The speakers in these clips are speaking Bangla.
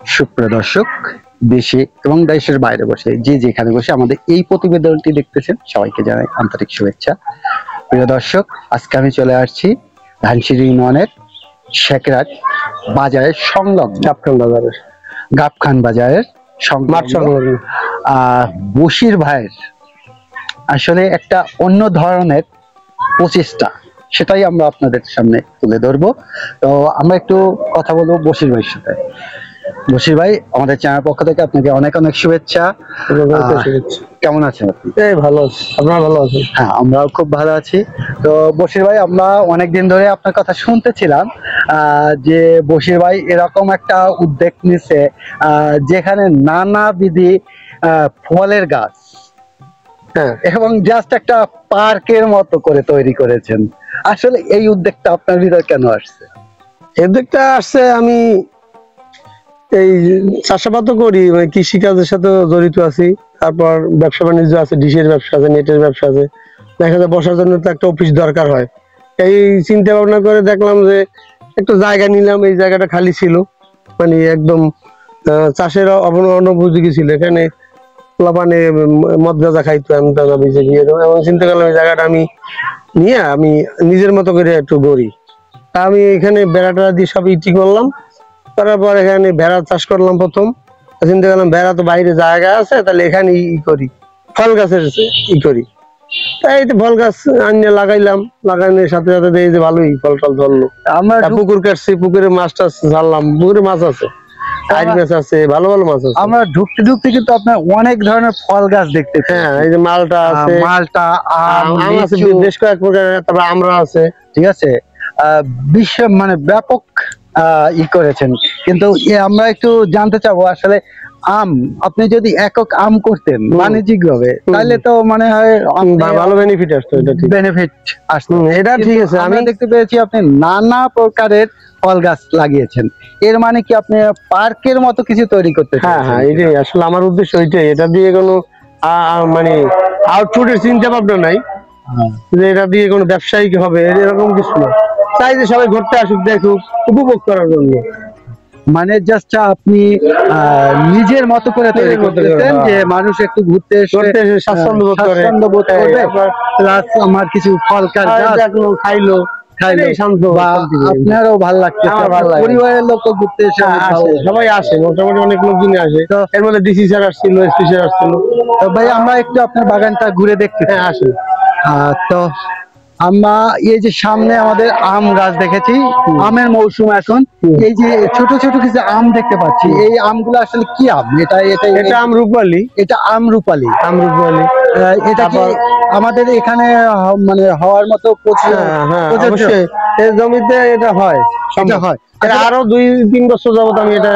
সুপ্রিয় দর্শক, দেশে এবং দেশের বাইরে বসে যে যেখানে বসে আমাদের এই প্রতিবেদনটি দেখতেছেন সবাইকে জানাই আন্তরিক শুভেচ্ছা। প্রিয় দর্শক, আজকে আমি চলে আসছি ধানসিঁড়ি ইউনিয়নের শেখরাট বাজারের সংলগ্ন গাবখান বাজারের সংলগ্ন বশির ভাইয়ের আসলে একটা অন্য ধরনের প্রচেষ্টা, সেটাই আমরা আপনাদের সামনে তুলে ধরবো। তো আমরা একটু কথা বলবো বশির ভাইয়ের সাথে। বশির ভাই, আমাদের চ্যানেল পক্ষ থেকে আপনাকে অনেক অনেক শুভেচ্ছা। কেমন আছেন আপনি? ভালো আছি, আপনারা ভালো আছেন? হ্যাঁ, আমরাও খুব ভালো আছি। তো বশির ভাই, আমরা অনেকদিন ধরে আপনার কথা শুনতেছিলাম যে বশির ভাই এরকম একটা উদ্যোগ নিছে যেখানে নানাবিধি ফলের গাছ এবং জাস্ট একটা পার্কের মতো করে তৈরি করেছেন। আসলে এই উদ্যোগটা আপনার ভিতর কেন আসছে? এই উদ্যোগটা আসছে, আমি এই চাষাবাদ করি, মানে কৃষিকাজের সাথে জড়িত আছি। তারপর ব্যবসা বাণিজ্য আছে, ডিশের ব্যবসা আছে, নেটের ব্যবসা আছে। দেখা যায় বসার জন্য তো একটা অফিস দরকার হয়। এই চিন্তা ভাবনা করে দেখলাম যে একটা জায়গা নিলাম, এই জায়গাটা খালি ছিল, মানে একদম চাষের অনুপযোগী ছিল। এখানে পোলাপানে মদ গাঁজা খাইতো, আমি টাকা বেঁচে গিয়ে এবং চিন্তা করলাম এই জায়গাটা আমি নিয়ে আমি নিজের মতো করে একটু গড়ি। তা আমি এখানে বেড়াটা দিয়ে সব ইটি করলাম, করার পর এখানে ভেড়া চাষ করলাম প্রথম। চিন্তা করলাম ভেড়া তো বাইরে জায়গা আছে, তাহলে এখানে করি, ফল গাছের করি। তাই ফল গাছ আনিয়ে লাগাইলাম, লাগানোর সাথে সাথে দেখি যে ভালোই ফল টল ধরলো। আমরা পুকুর কাটছি, পুকুরে মাছ টাছ ছাড়লাম, পুকুরে মাছ আছে, মাছ আছে, ভালো ভালো মাছ আছে। আমরা ঢুকতে ঢুকতে কিন্তু আপনার অনেক ধরনের ফল গাছ দেখতে। হ্যাঁ, এই যে মালটা আছে, মালটা, আম আছে, বেশ কয়েক প্রকারের, তারপর আমরা আছে। ঠিক আছে, বিশ্ব মানে ব্যাপক করেছেন। কিন্তু আমরা একটু জানতে চাবো, আসলে আম আপনি যদি একক আম করতেন বাণিজ্যিক ভাবে, তাহলে তো মনে হয় ভালো বেনিফিট আসতো। এটা ঠিক বেনিফিট আসতো, এটা ঠিক আছে। আমি দেখতে পেয়েছি আপনি নানা প্রকারের ফল গাছ লাগিয়েছেন। এর মানে কি আপনি পার্কের মতো কিছু তৈরি করতে? হ্যাঁ হ্যাঁ, এটাই আসলে আমার উদ্দেশ্য। ওইটাই, এটা দিয়ে কোনো মানে আউটপুটের চিন্তা ভাবনা নাই যে এটা দিয়ে কোনো ব্যবসায়িক হবে, এরকম কিছু না। চাই যে সবাই ঘুরতে আসুক, দেখুক, উপভোগ করার জন্য। মানে জাস্ট আপনি নিজের মতো করে তৈরি করতেছেন যে মানুষ একটু ঘুরতে এসে স্বাচ্ছন্দ্য বোধ করবে, প্লাস আমার কিছু ফল খাইলো, শান্ত, আপনারও ভালো লাগছে, পরিবারের লোক ঘুরতে এসে সবাই আসে, মোটামুটি অনেক লোকজনই আসে। তো এর মধ্যে ডিসি স্যার আসছিল, এসপি স্যার আসছিল। তো ভাই, আমরা একটু আপনার বাগানটা ঘুরে দেখতে। হ্যাঁ, আসে। তো আমরা এই যে সামনে আমাদের আম গাছ দেখেছি, আমের মৌসুম এখন। এই যে ছোট ছোট কিছু আম দেখতে পাচ্ছি, এই আমগুলো আসলে কি আম? এটা আম রূপালী। এটা আম রূপালী। এটা কি আমাদের এখানে মানে হওয়ার মতো? এই জমিতে এটা হয়, আরো 2-3 বছর যাবত আমি এটা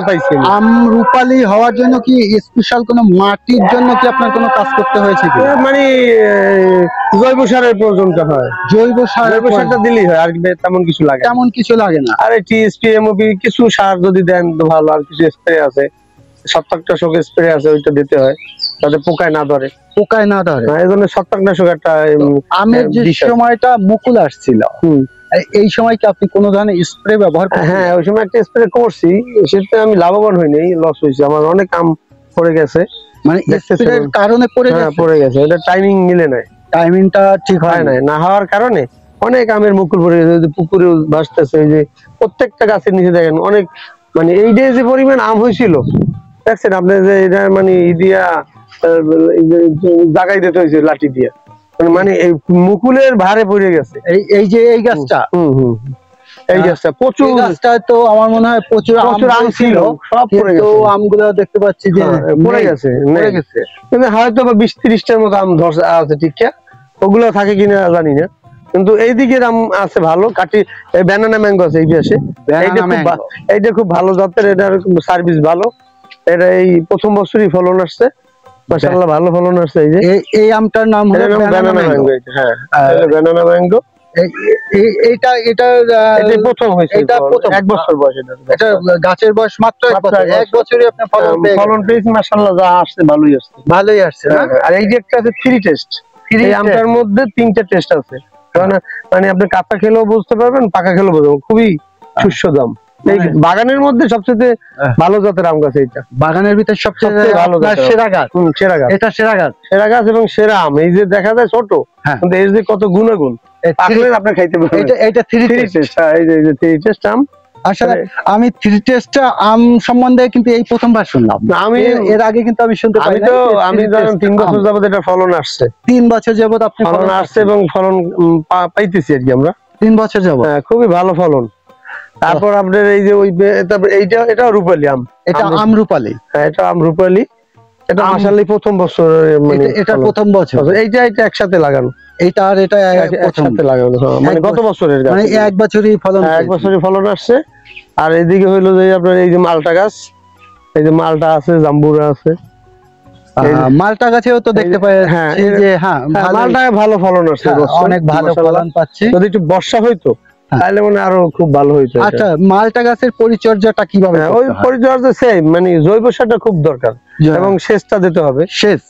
পাইছি। আম রূপালী হওয়ার জন্য কি স্পেশাল কোনো মাটির জন্য কি আপনার কোনো কাজ করতে হয়েছে? মানে জৈব সারের প্রয়োজনটা হয়। জৈব সারটা দিলেই হয়, আর তেমন কিছু লাগে, তেমন কিছু লাগে না। আর টিএসপি, এমওপি কিছু সার যদি দেন তো ভালো। আর কিছু স্প্রে আছে, ছত্রাকনাশক স্প্রে আছে, ওইটা দিতে হয় যাতে পোকায় না ধরে। এই জন্য ছত্রাকনাশক একটা। আমের যে সময়টা মুকুল আসছিল, এই সময় কি আপনি কোনো ধরনের স্প্রে ব্যবহার করেন? হ্যাঁ, ওই সময় একটা স্প্রে করছি, সেটা আমি লাভবান হইনি, লস হয়েছে আমার, অনেক আম পড়ে গেছে। মানে স্প্রের কারণে পড়ে গেছে, এটা টাইমিং মিলে নাই, টাইমিংটা ঠিক হয় না, না হওয়ার কারণে অনেক আমের মুকুল পড়ে গেছে। পুকুরে ভাসতেছে, ওই যে প্রত্যেকটা গাছের নিচে দেখেন অনেক, মানে এই যে পরিমাণ আম হয়েছিল, দেখছেন আপনি যে এটা মানে দিয়া জাগাই দিতে হয়েছে লাঠি দিয়া, মানে এই মুকুলের ভারে পড়ে গেছে। এই যে এই গাছটা, এই গাছটা প্রচুর, গাছটা তো আমার মনে হয় প্রচুর আম ছিল, সব পড়ে গেছে। আমগুলো দেখতে পাচ্ছি যে পড়ে গেছে, কিন্তু হয়তো 20-30টার মতো আম ধরছে আছে, ঠিক আছে, ওগুলো থাকে কিনা জানি না। কিন্তু এই দিকের আম আছে ভালো, কাটি ব্যানানা ম্যাঙ্গো আছে এই পাশে, এইটা খুব ভালো জাতের, এটার সার্ভিস ভালো। এটা এই প্রথম বছরই ফলন আসছে, মাশাআল্লাহ ভালো ফলন আসছে। এই যে এই আমটার নাম হলো ব্যানানা ম্যাঙ্গো। হ্যাঁ, ব্যানানা ম্যাঙ্গো। এটা প্রথম হয়েছে, এটা প্রথম 1 বছর বয়স। এটা গাছের বয়স মাত্র 1 বছরই আপনি ফলন পেয়েছি, মাশাআল্লাহ যা আসছে ভালোই আসছে না। আর এই যে একটা আছে 3 টেস্ট, এই আমটার মধ্যে 3টা টেস্ট আছে, মানে আপনি কাঁচা খেলেও বুঝতে পারবেন, পাকা খেলেও বুঝতে পারবেন, খুবই সুস্বাদু আম। এই বাগানের মধ্যে সবচেয়ে ভালো জাতের আম গাছ এইটা। বাগানের ভিতরে সবচেয়ে সবচেয়ে ভালো আপনার জাতের আম। সেরা গাছ। সেরা গাছ, এটা সেরা গাছ। সেরা গাছ এবং সেরা আম। এই যে দেখা যায় ছোট, হ্যাঁ। কিন্তু এর যে কত গুণাগুণ, পাকলে আপনি খাইতে পারবেন। এটা থ্রি থ্রি টেস্ট। টেস্ট, এই যে থ্রি টেস্ট আম। আসলে আমি থ্রি টেস্ট আম সম্বন্ধে কিন্তু এই প্রথমবার শুনলাম। আমি এর আগে কিন্তু আমি শুনতে পাই নাই। আমি ধরেন 3 বছর যাবত এটা ফলন আসছে। 3 বছর যাবত আপনি ফলন আসছে এবং ফলন পাইতেছি আর কি আমরা। 3 বছর যাবত। হ্যাঁ, খুবই ভালো ফলন। তারপর আপনার এই যে তারপর এটা রূপালী আম। এটা আমরুপালি। হ্যাঁ, এটা আমরূপালী। এটা মাশাআল্লাহ প্রথম বছর, মানে এটা প্রথম বছর। এইটা একসাথে লাগানো। এইটা আর এটা একসাথে লাগানো, হ্যাঁ, মানে গত বছরের গাছ। মানে এক বছরই ফলন। এক বছরই ফলন আসছে। আর এদিকে হইলো যে আপনার এই যে মালটা গাছ, এই যে মালটা আছে, জাম্বুরা আছে। মালটা গাছেও তো দেখতে পাই যে হ্যাঁ মালটায় ভালো ফলন আসছে, অনেক ভালো ফলন পাচ্ছি। যদি একটু বর্ষা হইতো তাহলে মানে আরো খুব ভালো হইতো। আচ্ছা, মালটা গাছের পরিচর্যাটা কিভাবে? ওই পরিচর্যা সেম, মানে জৈব সারটা খুব দরকার এবং সেচটা দিতে হবে। সেচ,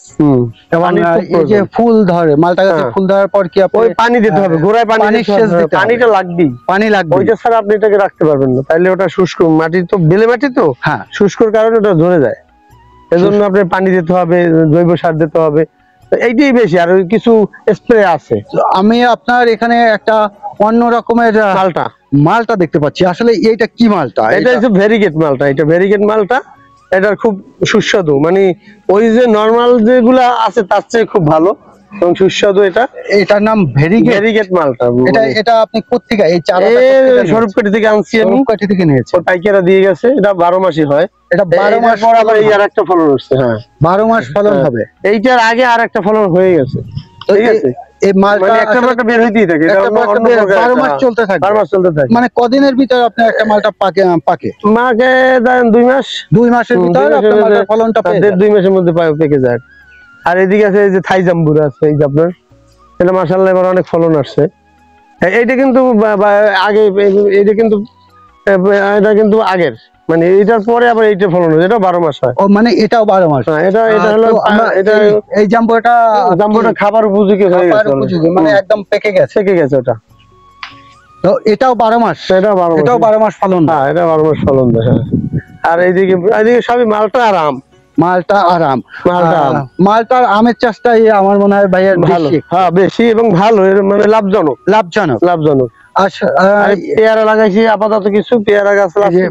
এই যে ফুল ধরে মালটা গাছে, ফুল ধরার পর কি ওই পানি দিতে হবে, গোড়ায় পানি দিতে হবে। পানিটা লাগবেই, পানি লাগবে। ওইটা ছাড়া আপনি এটাকে রাখতে পারবেন না, তাহলে ওটা শুষ্ক মাটি তো, বেলে মাটি তো, হ্যাঁ, শুষ্কর কারণে ওটা ঝরে যায়। এজন্য আপনি পানি দিতে হবে, জৈব সার দিতে হবে, এইটাই বেশি। আর ওই কিছু স্প্রে আছে। আমি আপনার এখানে একটা অন্য রকমের মালটা দেখতে পাচ্ছি। আসলে এইটা কি মালটা? এটা হচ্ছে ভেরিগেট মালটা। এটা ভেরিগেট মালটা, এটা খুব সুস্বাদু, মানে ওই যে নরমাল যেগুলা আছে তার চেয়ে খুব ভালো এবং সুস্বাদু। এটার নাম ভেরিগেট মালটা। এটা আপনি কোত্থেকে এই চারাটা? স্বরূপকাঠি থেকে আনছি আমি। স্বরূপকাঠি থেকে নিয়েছি, পাইকারা দিয়ে গেছে। এটা 12 মাসই হয়। এটা 12 মাস পর আবার এই আর একটা ফলন হচ্ছে। হ্যাঁ, 12 মাস ফলন হবে। এইটার আগে আর একটা ফলন হয়ে গেছে। ঠিক আছে, এই মালটা একটা বের হইতেই থাকে, এটা 12 মাস চলতে থাকে। 12 মাস চলতে থাকে। মানে কদিনের ভিতরে আপনি একটা মালটা পাকে? মাকে দেন 2 মাস। 2 মাসের ভিতরে আপনার মালটার ফলনটা পেয়ে যায়। 2 মাসের মধ্যে পেকে যায়। আর এদিকে আছে এই যে থাই জাম্বুরা আছে, এই যে আপনার, এটা মাশাআল্লাহ এবার অনেক ফলন আসছে। এইটা কিন্তু আগে, এটা কিন্তু আগের, মানে এইটার পরে আবার এইটা ফলন হচ্ছে। এটা 12 মাস হয়। ও মানে এটাও 12 মাস। হ্যাঁ, এটা হলো এটা এই জাম্বোটা খাবার উপযোগী হয়ে গেছে, মানে একদম পেকে গেছে ওটা। তো এটাও 12 মাস। এটাও 12 মাস ফলন। হ্যাঁ, এটা 12 মাস ফলন দেয়। হ্যাঁ, আর এইদিকে সবই মালটা আর আম। মালটার আমের চাষটাই আমার মনে হয় ভাইয়ের ভালো। হ্যাঁ, বেশি এবং ভালো, মানে লাভজনক। পেয়ারা লাগাইছি আপাতত, কিছু পেয়ারা গাছ আছে।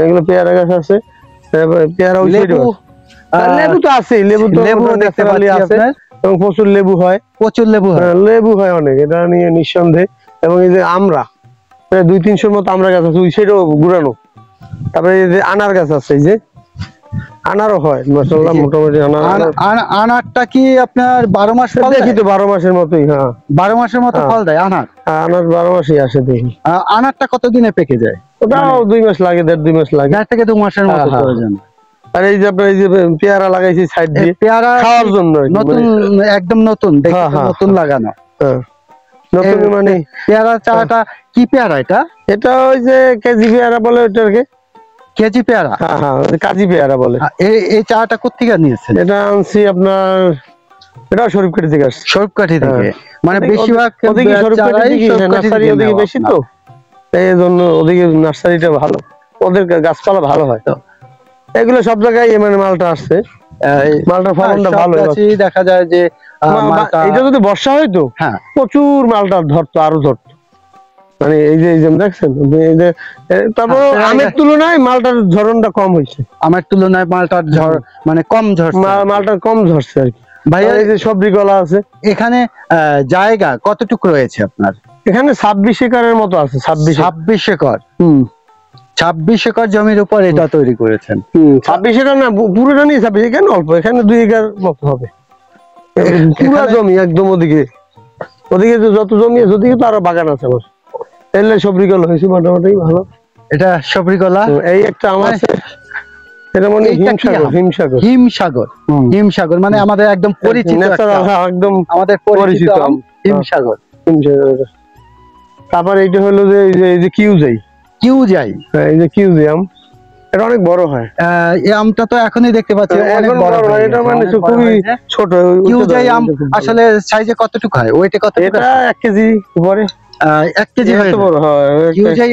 এগুলো পেয়ারা গাছ আছে। পেয়ারা, লেবু তো আছে, লেবু দেখতে পাচ্ছি আছে এবং প্রচুর লেবু হয়। লেবু হয় অনেক, এটা নিয়ে নিঃসন্দেহে। এবং এই যে আমরা 200-300 মতো আমরা গাছ আছে, ওই সাইডেও ঘুরানো। তারপরে এই যে আনার গাছ আছে, এই যে আনারও হয় মাশাআল্লাহ, মোটামুটি। আনারটা কি আপনার 12 মাস ফল? দেখি তো 12 মাসের মতোই। হ্যাঁ, 12 মাসের মতো ফল দেয় আনার। আনার 12 মাসই আসে দেখি। আনারটা কতদিনে পেকে যায়? ওটাও 2 মাস লাগে, 1.5-2 মাস লাগে। 1.5 থেকে 2 মাসের মতো প্রয়োজন। আর এই যে আপনার এই যে পেয়ারা লাগাইছি সাইড দিয়ে, পেয়ারা খাওয়ার জন্য, নতুন, একদম নতুন, নতুন লাগানো। নতুন মানে পেয়ারা চারাটা কি পেয়ারা? এটা ওই যে কেজি পেয়ারা বলে, ওটাকে কেজি পেয়ারা। হ্যাঁ, কাজি পেয়ারা বলে। এই চারাটা কোত্থেকে নিয়েছেন? এটা আনছি আপনার, এটা স্বরূপকাঠি থেকে আসছে। স্বরূপকাঠি থেকে, মানে বেশিরভাগ নার্সারি ওদিকে বেশি, তো এই জন্য ওদিকে নার্সারিটা ভালো, ওদের গাছপালা ভালো হয়। তো এগুলো সব জায়গায় মানে মালটা আসছে, মালটার ফলনটা ভালো। দেখা যায় যে এটা যদি বর্ষা হইতো, হ্যাঁ, প্রচুর মালটা ধরতো, আরো ধরতো। মানে এই যে দেখছেন, তারপর আমের তুলনায় মালটার ধরনটা কম হয়েছে। আমের তুলনায় মালটার মানে কম ঝরছে, মালটা কম ঝরছে আর কি। ভাইয়া, এই যে সবজি গলা আছে। এখানে জায়গা কতটুকু রয়েছে আপনার? এখানে 26 একরের মতো আছে। 26 একর। 26 একর জমির উপর এটা তৈরি করেছেন? 26 একর না, পুরোটা নিয়ে 26, এখানে অল্প, এখানে 2 একর মতো হবে। পুরো জমি একদম ওদিকে যত জমি আছে, ওদিকে তো আরো বাগান আছে আমার। এলে সবজি গলা হয়েছে মোটামুটি ভালো। এটা সবজি গলা। এই একটা আম আছে, এটা মানে হিমসাগর, মানে আমাদের একদম পরিচিত, একদম আমাদের পরিচিত হিমসাগর। তারপর এইটা হলো যে এই যে কিউজাই। এই যে কিউজাই আম, এটা অনেক বড় হয়। এই আমটা তো এখনই দেখতে পাচ্ছি অনেক বড় হয়। এটা মানে খুবই ছোট। কিউজাই আম আসলে সাইজে কতটুকু হয়? ওয়েটে কত? এটা 1 কেজি উপরে। 1 কেজি হয়ে এত যায়। বড় হয়, হিউজাই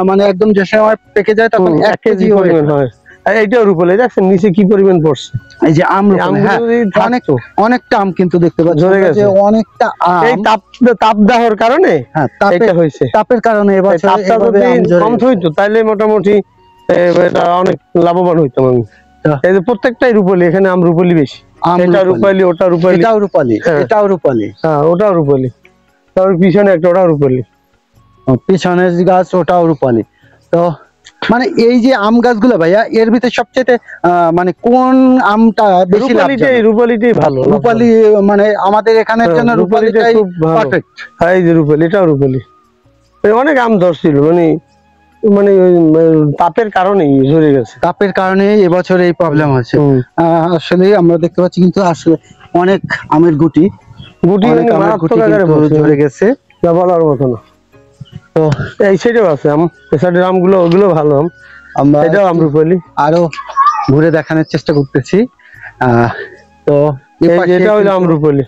মানে একদম যে সময় পেকে যায় তখন 1 1 কেজি কেজি পরিমাণ হয়। আর এইটাও রূপালি, দেখছেন নিচে কি পরিমাণ পড়ছে। এই যে আম এই রূপালি, আমগুলো হ্যাঁ যদি অনেক থাকতো, অনেকটা আম কিন্তু দেখতে পাচ্ছি ঝরে আমরা যে গেছে। অনেকটা এই আম। তাপদাহর কারণে হ্যাঁ এটা হয়েছে। তাপের কারণে এই এবছর তাপটা এভাবে যদি আম ঝরে কম গেছে। হইতো তাইলে মোটামুটি এটা অনেক লাভবান হইতাম আমি। তো এই যে প্রত্যেকটাই রূপালি, এখানে আম রূপালি বেশি। আম এটা রূপালি, রূপালি, ওটা রূপালি, এটাও রূপালি, হ্যাঁ। এটাও রূপালি। হ্যাঁ ওটাও রূপালি, তারপর পিছনে একটা ওটাও রূপালি। পিছনের গাছ ওটাও রূপালি। তো মানে এই যে আম গাছগুলো ভাইয়া, এর ভিতরে সবচেয়ে মানে কোন আমটা বেশি লাভজনক? রূপালিটাই ভালো, রূপালি মানে আমাদের এখানের হ্যাঁ, জন্য রূপালিটা রূপালিটাই খুব ভালো। পারফেক্ট। হ্যাঁ এই যে রূপালি, এটাও রূপালি। অনেক আম ধরছিল, মানে মানে ওই তাপের কারণেই ঝরে গেছে। তাপের কারণে এবছর এই প্রবলেম হচ্ছে। আসলে আমরা দেখতে পাচ্ছি কিন্তু আসলে অনেক আমের গুটি, গুটি অনেক মানে আমের গুটি মারাত্মক আকারে কিন্তু পড়ছে, ঝরে গেছে। যা বলার মতো না। তো এই সাইডেও আছে আম, এই সাইডের আমগুলো ওগুলো ভালো আম, আমরা এটাও আম রূপালি। আরো ঘুরে দেখানোর চেষ্টা করতেছি। তো এ এই যে পাশে এটা হইলো কিন্তু আম রূপালি।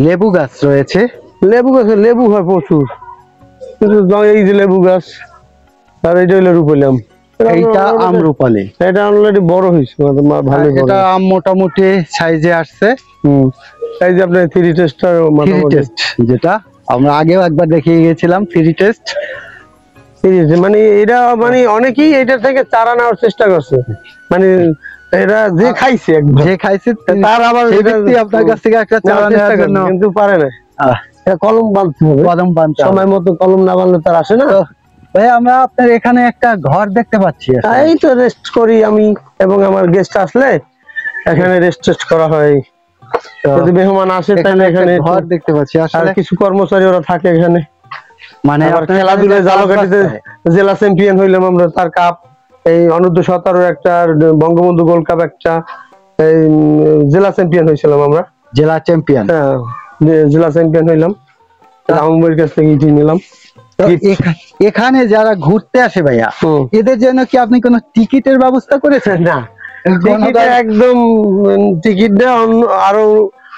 লেবু গাছ রয়েছে। লেবু গাছে লেবু হয় প্রচুর, কিন্তু এই যে লেবু গাছ, আর এইটা হইলো রূপালি আম। এইটা আম রূপালি। এটা অলরেডি বড় হয়েছে, ভালো বড়। এটা আম মোটামুটি সাইজে আসছে। এই যে আপনার থ্রি টেস্টার থ্রি টেস্ট, যেটা আমরা আগেও একবার দেখিয়ে গেছিলাম, থ্রি টেস্ট। মানে এটা মানে অনেকেই এটা থেকে চারা নেওয়ার চেষ্টা করছে, মানে এরা যে খাইছে একবার, যে খাইছে তার আবার সেই ব্যক্তি আপনার কাছ থেকে একটা চারা নেওয়ার জন্য কিন্তু পারে না। এটা কলম বাঁধতে হবে, কদম বানতে হবে। সময় মতো কলম না বানলে তার আসে না। তো ভাই আমরা আপনার এখানে একটা ঘর দেখতে পাচ্ছি। এই তো রেস্ট করি আমি এবং আমার গেস্ট আসলে এখানে রেস্ট করা হয়। যদি মেহমান আসে তাহলে এখানে ঘর দেখতে পাচ্ছি। আর আসলে কিছু কর্মচারী ওরা থাকে এখানে। মানে আবার আপনার খেলাধুলায় জালকাঠিতে জেলা চ্যাম্পিয়ন হইলাম আমরা, তার কাপ, এই অনূর্ধ্ব-17 একটা, আর বঙ্গবন্ধু গোল্ড কাপ একটা, এই জেলা চ্যাম্পিয়ন হয়েছিলাম আমরা। জেলা চ্যাম্পিয়ন, হ্যাঁ জেলা চ্যাম্পিয়ন হইলাম, রামবাড়ির কাছ থেকে ইটি নিলাম। এখানে যারা ঘুরতে আসে ভাইয়া, এদের জন্য কি আপনি কোনো টিকিটের ব্যবস্থা করেছেন? না, একদম টিকিট দেওয়া আরো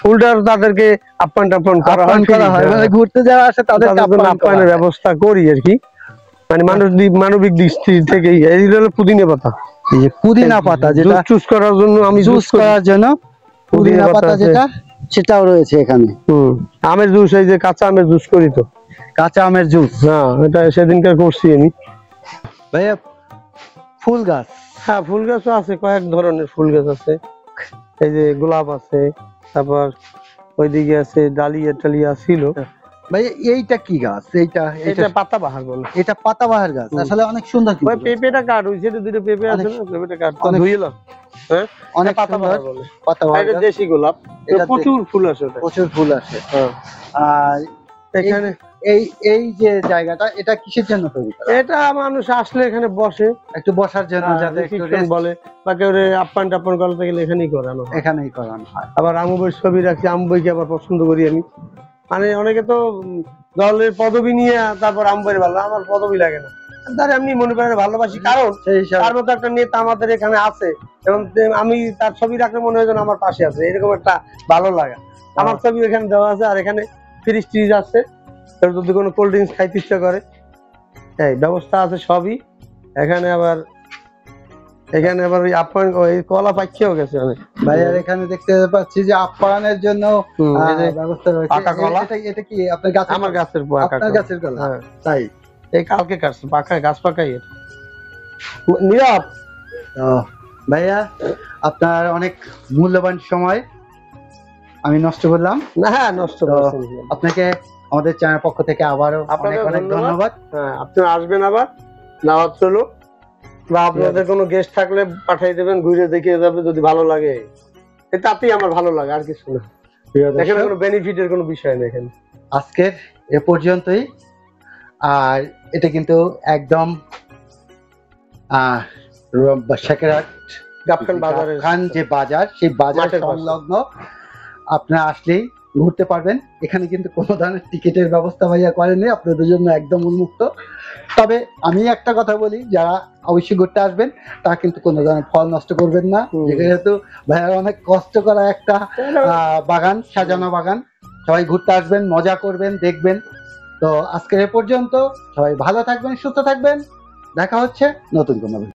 উল্টা তাদেরকে আপ্যায়ন টাপ্যায়ন করা হয়। মানে ঘুরতে যারা আসে তাদের আপ্যায়নের ব্যবস্থা করি আর কি, মানে মানবিক দৃষ্টি থেকেই। এই হলো পুদিনা পাতা, এই যে পুদিনা পাতা, যেটা চুজ করার জন্য আমি জুস করার জন্য পুদিনা পাতা যেটা, সেটাও রয়েছে এখানে। আমের জুস, এই যে কাঁচা আমের জুস করি তো, কাঁচা আমের জুস। হ্যাঁ এটা সেদিনকার করছি আমি। ভাইয়া ফুল গাছ? হ্যাঁ ফুল গাছও আছে, কয়েক ধরনের ফুল গাছ আছে। এই যে গোলাপ আছে, তারপর ওইদিকে আছে ডালিয়া টালিয়া ছিল। ভাই এইটা কি গাছ? এটা পাতাবাহার বলে। এটা পাতাবাহার গাছ, আসলে অনেক সুন্দর। ওই পেঁপেটা কাট, ওই সাইডে দুটো পেঁপে আছে না, পেঁপেটা কাট তো ধুইলাম। হ্যাঁ অনেক পাতাবাহার বলে। পাতাবাহার এটা দেশি গোলাপ, এটা প্রচুর ফুল আসে, প্রচুর ফুল আসে। হ্যাঁ আর এখানে এই যে জায়গাটা, এটা কিসের জন্য তৈরি করা? এটা মানুষ আসলে এখানে বসে একটু বসার জন্য, যাতে একটু রেস্ট বলে, বাকি ওরে আপ্যায়ন টাপ্যায়ন করতে গেলে এখানেই করানো হয়। এখানেই করানো হয়। আবার আমু বই ছবি রাখি, আমু বইকে আবার পছন্দ করি আমি। মানে অনেকে তো দলের পদবি নিয়ে তারপর আমু বই ভালো, আমার পদবি লাগে না, তার এমনি মনে করেন ভালোবাসি, কারণ তার মতো একটা নেতা আমাদের এখানে আছে এবং আমি তার ছবি রাখলে মনে হয় যেন আমার পাশে আছে, এরকম একটা ভালো লাগা। আমার ছবি এখানে দেওয়া আছে, আর এখানে ফ্রিজ ট্রিজ আছে, যদি কোনো কোল্ড ড্রিঙ্কস খাইতে ইচ্ছা করে এই ব্যবস্থা আছে সবই এখানে। আবার ওই আপ্যায়ন, ওই কলা পাখিও গেছে অনেক ভাই। আর এখানে দেখতে পাচ্ছি যে আপ্যায়নের জন্য ব্যবস্থা রয়েছে। পাকা কলা, এটা কি আপনার গাছ? আমার গাছের আপনার গাছের কলা? হ্যাঁ তাই, এই কালকে কাটছে, পাকা গাছ পাকাই নীরব। ভাইয়া আপনার অনেক মূল্যবান সময় আমি নষ্ট করলাম না। হ্যাঁ নষ্ট করছেন, আপনাকে আমাদের চ্যানেল পক্ষ থেকে আবারও অনেক অনেক ধন্যবাদ। হ্যাঁ আপনারা আসবেন, আবার দাওয়াত চলো, বা আপনাদের কোনো গেস্ট থাকলে পাঠিয়ে দেবেন, ঘুরে দেখিয়ে যাবে, যদি ভালো লাগে তাতেই আমার ভালো লাগে, আর কিছু না। এখানে কোনো বেনিফিটের কোনো বিষয় নেই এখানে। আজকের এ পর্যন্তই। আর এটা কিন্তু একদম শেখেরহাট গাবখান বাজারের যে বাজার, সেই বাজার সংলগ্ন। আপনারা আসলেই ঘুরতে পারবেন। এখানে কিন্তু কোনো ধরনের টিকিটের ব্যবস্থা ভাইয়া করেনি, আপনাদের জন্য একদম উন্মুক্ত। তবে আমি একটা কথা বলি, যারা অবশ্যই ঘুরতে আসবেন তারা কিন্তু কোনো ধরনের ফল নষ্ট করবেন না, যেহেতু ভাইয়া অনেক কষ্ট করা একটা বাগান, সাজানো বাগান। সবাই ঘুরতে আসবেন, মজা করবেন, দেখবেন। তো তো আজকে এ পর্যন্ত, সবাই ভালো থাকবেন, সুস্থ থাকবেন, দেখা হচ্ছে নতুন কোনো